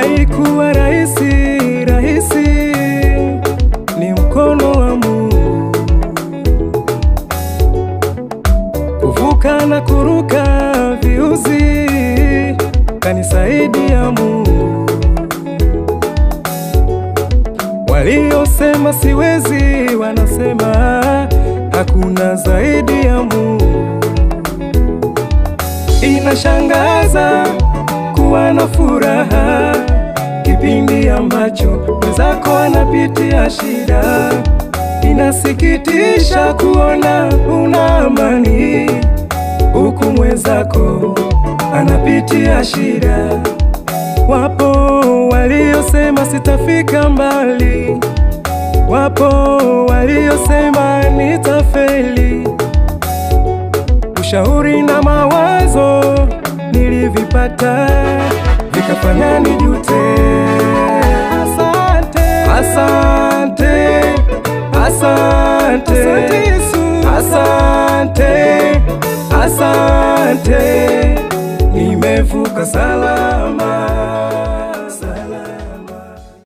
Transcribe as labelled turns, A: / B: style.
A: haikuwa rahisi, ni mkono wa Mungu. Kuvuka na kuruka viuzi, kanisaidia Mungu. Waliosema siwezi, wanasema hakuna zaidi ya Mungu. Inashangaza kuwa na furaha kipindi ambacho mwenzako anapitia shida. Inasikitisha kuona una amani huku mwenzako anapitia shida. Wapo waliosema sitafika mbali, wapo waliosema nitafeli. Ushauri na mawazo nilivipata, vikafanya nijute. Asante, asante, asante, asante Yesu. Asante, asante, nimevuka salama.